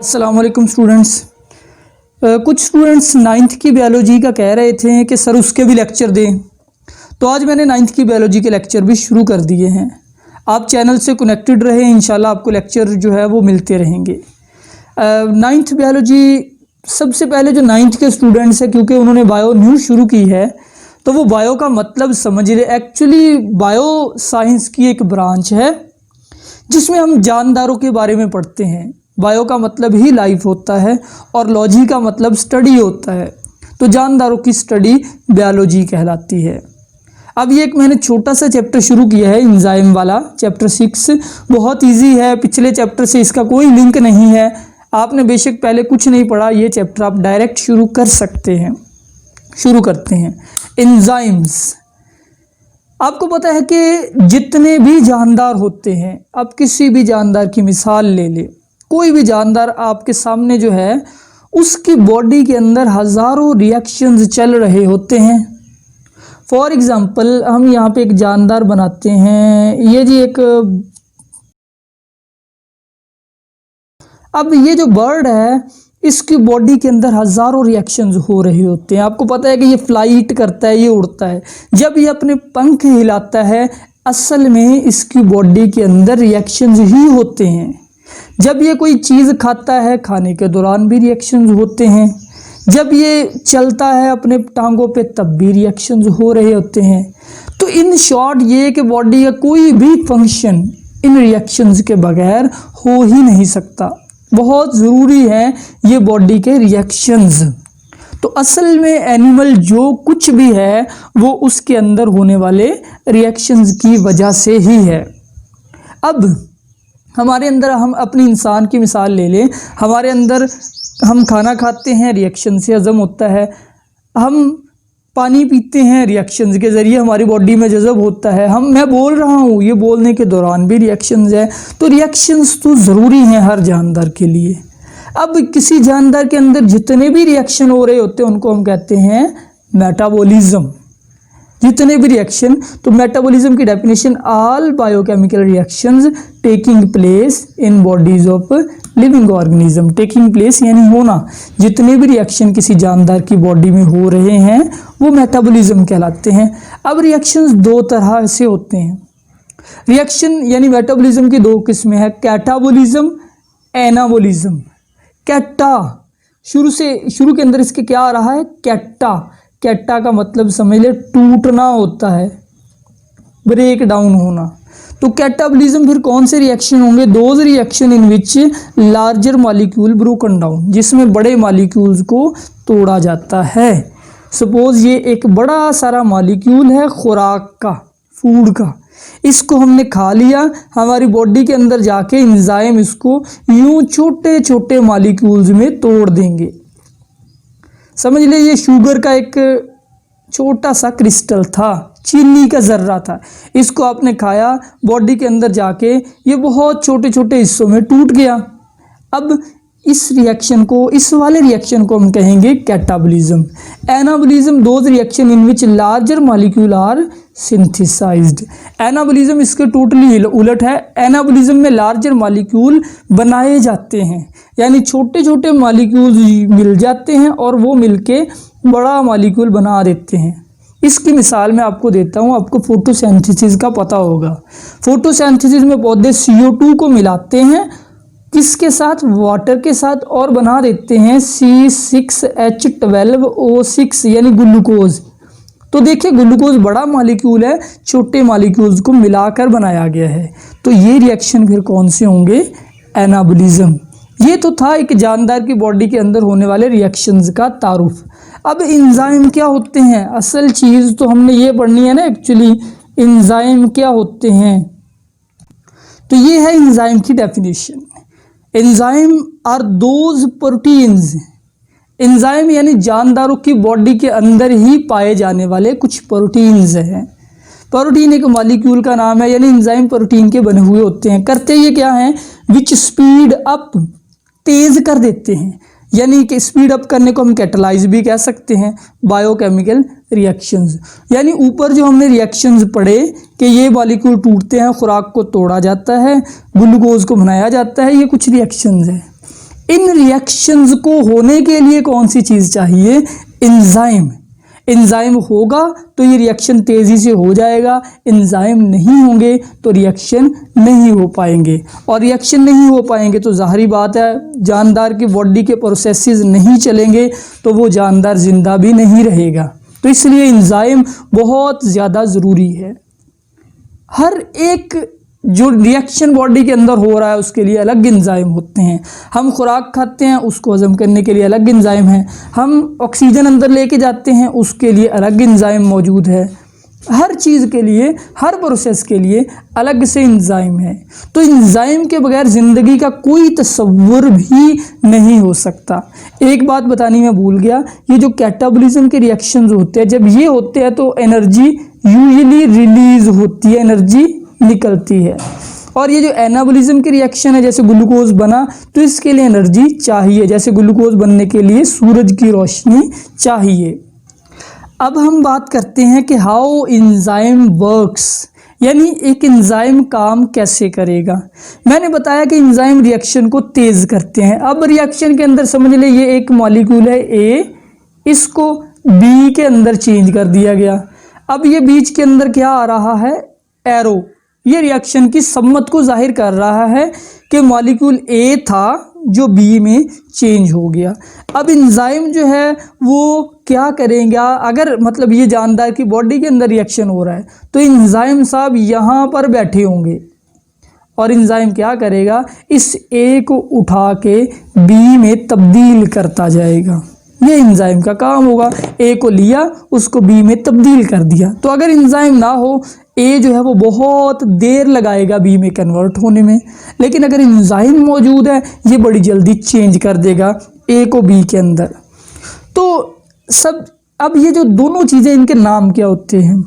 अस्सलाम वालेकुम स्टूडेंट्स। कुछ स्टूडेंट्स नाइन्थ की बायोलॉजी का कह रहे थे कि सर उसके भी लेक्चर दें, तो आज मैंने नाइन्थ की बायोलॉजी के लेक्चर भी शुरू कर दिए हैं। आप चैनल से कनेक्टेड रहें, इंशाल्लाह आपको लेक्चर जो है वो मिलते रहेंगे। नाइन्थ बायोलॉजी सबसे पहले जो नाइन्थ के स्टूडेंट्स हैं, क्योंकि उन्होंने बायो न्यू शुरू की है, तो वो बायो का मतलब समझ रहे। एक्चुअली बायो साइंस की एक ब्रांच है जिसमें हम जानदारों के बारे में पढ़ते हैं। बायो का मतलब ही लाइफ होता है और लॉजी का मतलब स्टडी होता है, तो जानदारों की स्टडी बायोलॉजी कहलाती है। अब ये एक मैंने छोटा सा चैप्टर शुरू किया है, एंजाइम वाला, चैप्टर 6। बहुत इजी है, पिछले चैप्टर से इसका कोई लिंक नहीं है। आपने बेशक पहले कुछ नहीं पढ़ा, ये चैप्टर आप डायरेक्ट शुरू कर सकते हैं। शुरू करते हैं। एंजाइम्स, आपको पता है कि जितने भी जानदार होते हैं, आप किसी भी जानदार की मिसाल ले ले, कोई भी जानदार आपके सामने जो है, उसकी बॉडी के अंदर हज़ारों रिएक्शंस चल रहे होते हैं। फॉर एग्ज़ाम्पल हम यहाँ पे एक जानदार बनाते हैं, ये जी एक, अब ये जो बर्ड है इसकी बॉडी के अंदर हज़ारों रिएक्शंस हो रहे होते हैं। आपको पता है कि ये फ्लाइट करता है, ये उड़ता है। जब ये अपने पंख हिलाता है, असल में इसकी बॉडी के अंदर रिएक्शंस ही होते हैं। जब ये कोई चीज़ खाता है, खाने के दौरान भी रिएक्शंस होते हैं। जब ये चलता है अपने टांगों पे, तब भी रिएक्शंस हो रहे होते हैं। तो इन शॉर्ट ये कि बॉडी का कोई भी फंक्शन इन रिएक्शंस के बगैर हो ही नहीं सकता। बहुत ज़रूरी है ये बॉडी के रिएक्शंस। तो असल में एनिमल जो कुछ भी है वो उसके अंदर होने वाले रिएक्शंस की वजह से ही है। अब हमारे अंदर, हम अपनी इंसान की मिसाल ले लें, हमारे अंदर हम खाना खाते हैं, रिएक्शन से हज़म होता है। हम पानी पीते हैं, रिएक्शंस के ज़रिए हमारी बॉडी में जज़ब होता है। मैं बोल रहा हूँ, ये बोलने के दौरान भी रिएक्शंस है। तो रिएक्शंस तो ज़रूरी हैं हर जानदार के लिए। अब किसी जानदार के अंदर जितने भी रिएक्शन हो रहे होते हैं उनको हम कहते हैं मेटाबॉलिज्म। जितने भी रिएक्शन, तो मेटाबॉलिज्म की definition, all biochemical reactions taking place in bodies of living organism. Taking place यानी होना। जितने भी रिएक्शन किसी जानदार की बॉडी में हो रहे हैं वो मेटाबॉलिज्म कहलाते हैं। अब रिएक्शंस दो तरह से होते हैं। रिएक्शन यानी मेटाबॉलिज्म की दो किस्में हैं, कैटाबॉलिज्म, एनाबॉलिज्म। कैटा, शुरू के अंदर इसके क्या आ रहा है, कैटा। कैटा का मतलब समझ ले टूटना होता है, ब्रेक डाउन होना। तो कैटाबॉलिज्म फिर कौन से रिएक्शन होंगे, those reaction in which larger molecule broken down, जिसमें बड़े मॉलिक्यूल्स को तोड़ा जाता है। सपोज ये एक बड़ा सारा मॉलिक्यूल है खुराक का, फूड का, इसको हमने खा लिया, हमारी बॉडी के अंदर जाके एंजाइम इसको यूं छोटे छोटे मॉलिक्यूल्स में तोड़ देंगे। समझ ले ये शुगर का एक छोटा सा क्रिस्टल था, चीनी का ज़र्रा था, इसको आपने खाया, बॉडी के अंदर जाके ये बहुत छोटे छोटे हिस्सों में टूट गया। अब इस रिएक्शन को, इस वाले रिएक्शन को हम कहेंगे catabolism. Anabolism, those reaction in which larger molecule are synthesised. Anabolism इसके टोटली उलट है। एनाबॉलिज्म में लार्जर मॉलिक्यूल बनाए जाते हैं, यानी छोटे छोटे मॉलिक्यूल्स मिल जाते हैं और वो मिलके बड़ा मॉलिक्यूल बना देते हैं। इसकी मिसाल मैं आपको देता हूँ, आपको फोटोसिंथेसिस का पता होगा। फोटोसिंथेसिस में पौधे CO2 को मिलाते हैं, किसके साथ, वाटर के साथ, और बना देते हैं C6H12O6 यानी ग्लूकोज। तो देखिए ग्लूकोज बड़ा मॉलिक्यूल है, छोटे मॉलिक्यूल्स को मिलाकर बनाया गया है। तो ये रिएक्शन फिर कौन से होंगे, एनाबॉलिज्म। ये तो था एक जानदार की बॉडी के अंदर होने वाले रिएक्शंस का तारुफ। अब एंजाइम क्या होते हैं, असल चीज़ तो हमने ये पढ़नी है ना एक्चुअली, एंजाइम क्या होते हैं। तो ये है एंजाइम की definition. Enzyme are those proteins. Enzyme यानी जानदारों की बॉडी के अंदर ही पाए जाने वाले कुछ प्रोटीन्स हैं। प्रोटीन एक मॉलिक्यूल का नाम है, यानी एंजाइम प्रोटीन के बने हुए होते हैं। करते ये क्या हैं, विच स्पीड अप, तेज कर देते हैं, यानी कि स्पीड अप करने को हम कैटलाइज भी कह सकते हैं। बायोकेमिकल रिएक्शंस, यानी ऊपर जो हमने रिएक्शंस पढ़े कि ये मॉलिक्यूल टूटते हैं, खुराक को तोड़ा जाता है, ग्लूकोज को बनाया जाता है, ये कुछ रिएक्शंस हैं। इन रिएक्शंस को होने के लिए कौन सी चीज़ चाहिए? एंजाइम। एंजाइम होगा तो ये रिएक्शन तेज़ी से हो जाएगा, एंजाइम नहीं होंगे तो रिएक्शन नहीं हो पाएंगे, और रिएक्शन नहीं हो पाएंगे तो ज़ाहिरी बात है जानदार की बॉडी के प्रोसेसेस नहीं चलेंगे तो वो जानदार जिंदा भी नहीं रहेगा। तो इसलिए एंजाइम बहुत ज़्यादा ज़रूरी है। हर एक जो रिएक्शन बॉडी के अंदर हो रहा है उसके लिए अलग एंजाइम होते हैं। हम खुराक खाते हैं उसको हजम करने के लिए अलग एंजाइम है, हम ऑक्सीजन अंदर लेके जाते हैं उसके लिए अलग एंजाइम मौजूद है। हर चीज़ के लिए, हर प्रोसेस के लिए अलग से एंजाइम है। तो एंजाइम के बगैर ज़िंदगी का कोई तस्वुर भी नहीं हो सकता। एक बात बतानी मैं भूल गया, ये जो कैटाबॉलिज्म के रिएक्शंस होते हैं, जब ये होते हैं तो एनर्जी यूजुअली रिलीज होती है, एनर्जी निकलती है। और ये जो एनाबॉलिज्म के रिएक्शन है, जैसे ग्लूकोज बना तो इसके लिए एनर्जी चाहिए, जैसे ग्लूकोज बनने के लिए सूरज की रोशनी चाहिए। अब हम बात करते हैं कि हाउ एंजाइम वर्क्स, यानी एक एंजाइम काम कैसे करेगा। मैंने बताया कि एंजाइम रिएक्शन को तेज़ करते हैं। अब रिएक्शन के अंदर समझ ले ये एक मॉलिक्यूल है ए, इसको बी के अंदर चेंज कर दिया गया। अब ये बीच के अंदर क्या आ रहा है? एरो। ये रिएक्शन की सम्मत को जाहिर कर रहा है कि मॉलिक्यूल ए था जो बी में चेंज हो गया। अब एंजाइम जो है वो क्या करेगा? अगर मतलब ये जानदार की बॉडी के अंदर रिएक्शन हो रहा है तो एंजाइम साहब यहाँ पर बैठे होंगे और एंजाइम क्या करेगा? इस ए को उठा के बी में तब्दील करता जाएगा। ये एंजाइम का काम होगा। ए को लिया, उसको बी में तब्दील कर दिया। तो अगर एंजाइम ना हो, ए जो है वो बहुत देर लगाएगा बी में कन्वर्ट होने में, लेकिन अगर एंजाइम मौजूद है ये बड़ी जल्दी चेंज कर देगा ए को बी के अंदर। तो सब अब ये जो दोनों चीज़ें, इनके नाम क्या होते हैं?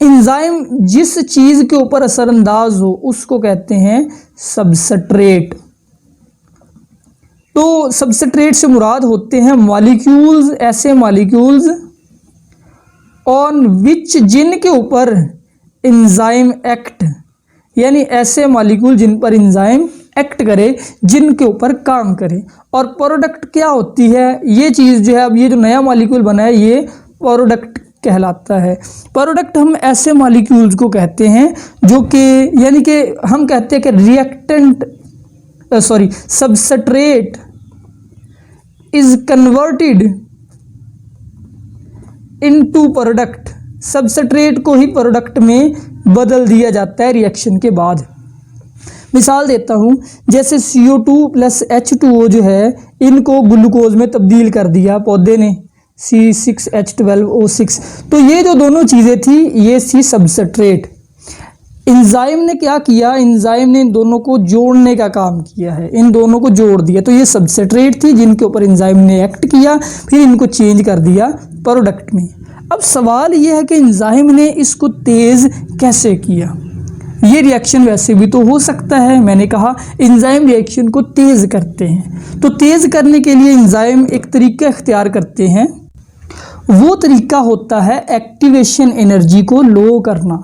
एंजाइम जिस चीज़ के ऊपर असरअंदाज हो उसको कहते हैं सबस्ट्रेट। तो सबस्ट्रेट से मुराद होते हैं मॉलिक्यूल्स, ऐसे मॉलिक्यूल्स ऑन विच, जिनके ऊपर एंजाइम एक्ट, यानी ऐसे मॉलिक्यूल जिन पर एंजाइम एक्ट करे, जिनके ऊपर काम करे। और प्रोडक्ट क्या होती है? ये चीज़ जो है, अब ये जो नया मॉलिक्यूल बना है ये प्रोडक्ट कहलाता है। प्रोडक्ट हम ऐसे मॉलिक्यूल्स को कहते हैं जो कि, यानी कि हम कहते हैं कि reactant substrate is converted into product. Substrate को ही प्रोडक्ट में बदल दिया जाता है रिएक्शन के बाद। मिसाल देता हूँ, जैसे CO2 + H2O जो है, इनको ग्लूकोज में तब्दील कर दिया पौधे ने, C6H12O6। तो ये जो दोनों चीज़ें थी ये थी सबस्ट्रेट। एंजाइम ने क्या किया? एंजाइम ने इन दोनों को जोड़ने का काम किया है, इन दोनों को जोड़ दिया। तो ये सबस्ट्रेट थी जिनके ऊपर एंजाइम ने एक्ट किया, फिर इनको चेंज कर दिया प्रोडक्ट में। अब सवाल ये है कि एंजाइम ने इसको तेज़ कैसे किया? ये रिएक्शन वैसे भी तो हो सकता है, मैंने कहा एंजाइम रिएक्शन को तेज़ करते हैं। तो तेज़ करने के लिए एंजाइम एक तरीका इख्तियार करते हैं, वो तरीका होता है एक्टिवेशन एनर्जी को लो करना।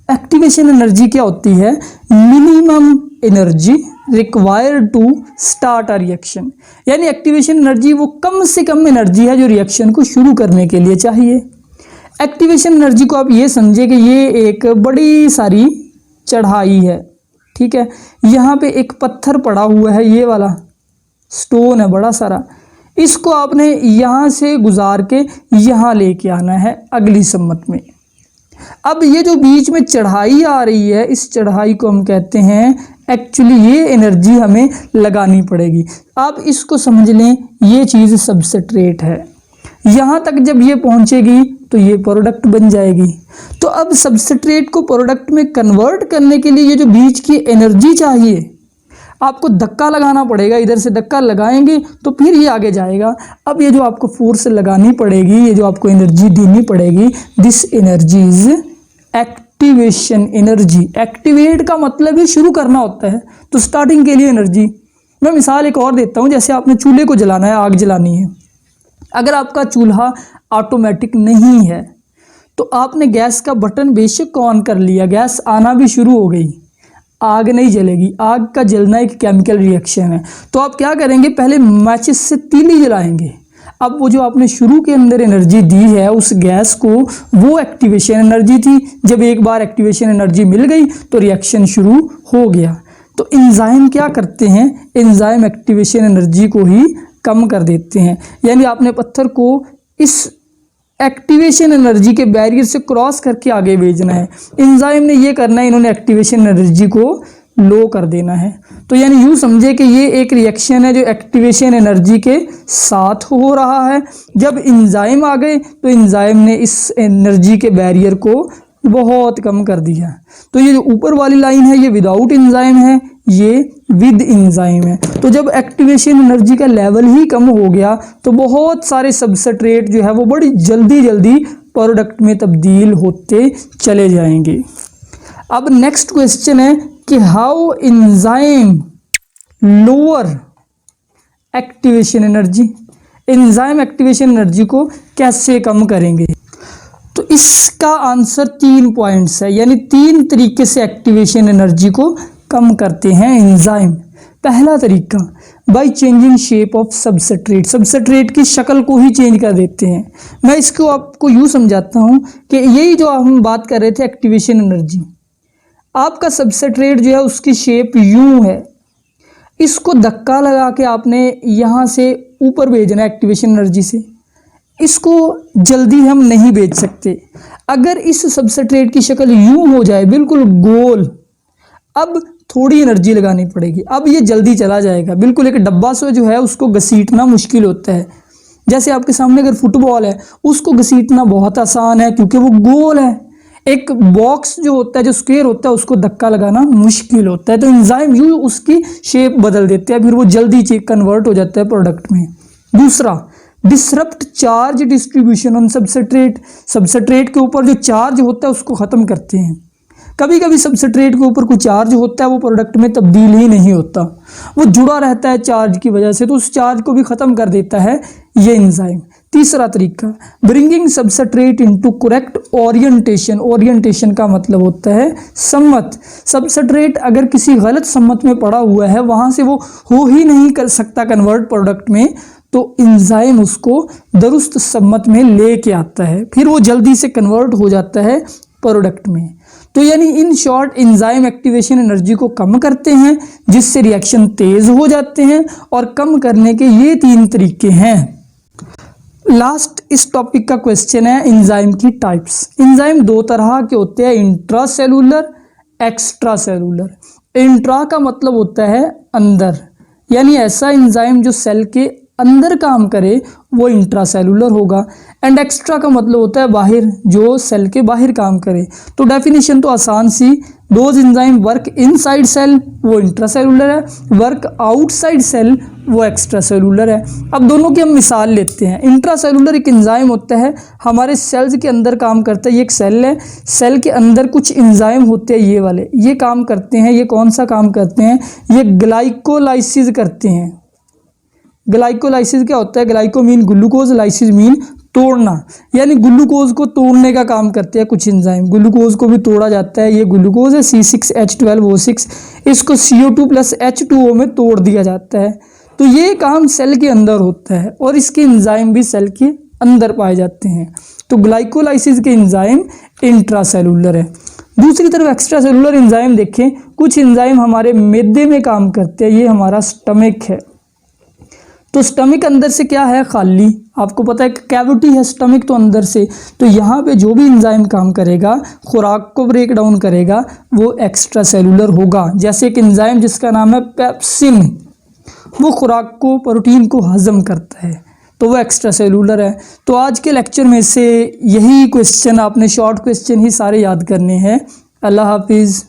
एक्टिवेशन एनर्जी क्या होती है? Minimum energy required to start a reaction, यानी एक्टिवेशन एनर्जी वो कम से कम एनर्जी है जो रिएक्शन को शुरू करने के लिए चाहिए। एक्टिवेशन एनर्जी को आप ये समझे कि ये एक बड़ी सारी चढ़ाई है, ठीक है। यहाँ पे एक पत्थर पड़ा हुआ है, ये वाला स्टोन है बड़ा सारा, इसको आपने यहाँ से गुजार के यहाँ लेके आना है अगली सम्मत में। अब ये जो बीच में चढ़ाई आ रही है, इस चढ़ाई को हम कहते हैं, एक्चुअली ये एनर्जी हमें लगानी पड़ेगी। आप इसको समझ लें, ये चीज़ सबस्ट्रेट है। यहाँ तक जब ये पहुँचेगी तो ये प्रोडक्ट बन जाएगी। तो अब सबस्ट्रेट को प्रोडक्ट में कन्वर्ट करने के लिए ये जो बीच की एनर्जी चाहिए, आपको धक्का लगाना पड़ेगा। इधर से धक्का लगाएंगे तो फिर ये आगे जाएगा। अब ये जो आपको फोर्स लगानी पड़ेगी, ये जो आपको एनर्जी देनी पड़ेगी, this energy is activation energy. Activate का मतलब ही शुरू करना होता है, तो स्टार्टिंग के लिए एनर्जी। मैं मिसाल एक और देता हूँ, जैसे आपने चूल्हे को जलाना है, आग जलानी है। अगर आपका चूल्हा ऑटोमेटिक नहीं है तो आपने गैस का बटन बेशक ऑन कर लिया, गैस आना भी शुरू हो गई। आग नहीं जलेगी। आग का जलना एक केमिकल रिएक्शन है। तो आप क्या करेंगे, पहले माचिस से तीली जलाएंगे। अब वो जो आपने शुरू के अंदर एनर्जी दी है उस गैस को, वो एक्टिवेशन एनर्जी थी। जब एक बार एक्टिवेशन एनर्जी मिल गई तो रिएक्शन शुरू हो गया। तो एंजाइम क्या करते हैं, एंजाइम एक्टिवेशन एनर्जी को ही कम कर देते हैं। यानी आपने पत्थर को इस एक्टिवेशन एनर्जी के बैरियर से क्रॉस करके आगे भेजना है। एंजाइम ने ये करना है, इन्होंने एक्टिवेशन एनर्जी को लो कर देना है। तो यानी यूँ समझे कि ये एक रिएक्शन है जो एक्टिवेशन एनर्जी के साथ हो रहा है। जब एंजाइम आ गए तो एंजाइम ने इस एनर्जी के बैरियर को बहुत कम कर दिया। तो ये जो ऊपर वाली लाइन है ये विदाउट एंजाइम है, ये विद एंजाइम है। तो जब एक्टिवेशन एनर्जी का लेवल ही कम हो गया तो बहुत सारे सबस्ट्रेट जो है वो बड़ी जल्दी जल्दी प्रोडक्ट में तब्दील होते चले जाएंगे। अब नेक्स्ट क्वेश्चन है कि how enzyme lower activation energy, enzyme activation energy को कैसे कम करेंगे। तो इसका आंसर 3 पॉइंट्स है, यानी 3 तरीके से एक्टिवेशन एनर्जी को कम करते हैं एंजाइम। पहला तरीका, by changing shape of substrate, substrate की शक्ल को ही चेंज कर देते हैं। मैं इसको आपको यूँ समझाता हूँ कि यही जो हम बात कर रहे थे एक्टिवेशन एनर्जी, आपका सबस्ट्रेट जो है उसकी शेप यूँ है, इसको धक्का लगा के आपने यहाँ से ऊपर भेजना है एक्टिवेशन एनर्जी से। इसको जल्दी हम नहीं भेज सकते। अगर इस सबस्ट्रेट की शक्ल यूँ हो जाए बिल्कुल गोल, अब थोड़ी एनर्जी लगानी पड़ेगी, अब ये जल्दी चला जाएगा। बिल्कुल एक डब्बा से जो है उसको घसीटना मुश्किल होता है। जैसे आपके सामने अगर फुटबॉल है उसको घसीटना बहुत आसान है क्योंकि वो गोल है। एक बॉक्स जो होता है, जो स्क्वायर होता है, उसको धक्का लगाना मुश्किल होता है। तो एंजाइम यूँ उसकी शेप बदल देते हैं, फिर वो जल्दी कन्वर्ट हो जाता है प्रोडक्ट में। दूसरा, disrupt charge distribution on substrate, substrate के ऊपर जो चार्ज होता है उसको ख़त्म करते हैं। कभी कभी सबस्ट्रेट के ऊपर कोई चार्ज होता है वो प्रोडक्ट में तब्दील ही नहीं होता, वो जुड़ा रहता है चार्ज की वजह से, तो उस चार्ज को भी ख़त्म कर देता है ये एंजाइम। तीसरा तरीका, bringing substrate into correct orientation, orientation का मतलब होता है सम्मत। सबस्ट्रेट अगर किसी गलत सम्मत में पड़ा हुआ है, वहाँ से वो हो ही नहीं कर सकता कन्वर्ट प्रोडक्ट में, तो एंजाइम उसको दुरुस्त सम्मत में लेके आता है, फिर वो जल्दी से कन्वर्ट हो जाता है प्रोडक्ट में। तो यानी in short enzyme activation energy को कम करते हैं जिससे रिएक्शन तेज हो जाते हैं, और कम करने के ये 3 तरीके हैं। लास्ट इस टॉपिक का क्वेश्चन है एंजाइम की टाइप्स। एंजाइम 2 तरह के होते हैं, इंट्रासेलुलर, एक्स्ट्रा सेलुलर। इंट्रा का मतलब होता है अंदर, यानी ऐसा एंजाइम जो सेल के अंदर काम करे वो इंट्रासेलुलर होगा। एंड एक्स्ट्रा का मतलब होता है बाहर, जो सेल के बाहर काम करे। तो डेफिनेशन तो आसान सी, those enzyme work inside cell वो इंट्रासेलुलर है, वर्क आउटसाइड सेल वो एक्स्ट्रासेलुलर है। अब दोनों की हम मिसाल लेते हैं। इंट्रासेलुलर एक एंजाइम होता है, हमारे सेल्स के अंदर काम करता है। ये एक सेल है, सेल के अंदर कुछ एंजाइम होते हैं, ये वाले, ये काम करते हैं। ये कौन सा काम करते हैं, ये ग्लाइकोलाइसिस करते हैं। ग्लाइकोलाइसिस क्या होता है, glyco mean glucose, lysis mean तोड़ना, यानी ग्लूकोज को तोड़ने का काम करते हैं कुछ एंजाइम। ग्लूकोज को भी तोड़ा जाता है, ये ग्लूकोज है C6H12O6, इसको CO2 + H2O में तोड़ दिया जाता है। तो ये काम सेल के अंदर होता है और इसके एंजाइम भी सेल के अंदर पाए जाते हैं। तो ग्लाइकोलाइसिस के एंजाइम इंट्रासेलुलर है। दूसरी तरफ एक्स्ट्रा सेलुलर एंजाइम देखें, कुछ एंजाइम हमारे मैदे में काम करते हैं। ये हमारा स्टमक है, तो स्टमक अंदर से क्या है, खाली। आपको पता है कि कैविटी है स्टमक, तो अंदर से, तो यहाँ पे जो भी एंजाइम काम करेगा, खुराक को ब्रेक डाउन करेगा, वो एक्स्ट्रा सेलुलर होगा। जैसे एक एंजाइम जिसका नाम है पेप्सिन, वो खुराक को, प्रोटीन को हजम करता है, तो वो एक्स्ट्रा सेलुलर है। तो आज के लेक्चर में से यही क्वेश्चन, आपने शॉर्ट क्वेश्चन ही सारे याद करने हैं। अल्लाह हाफिज़।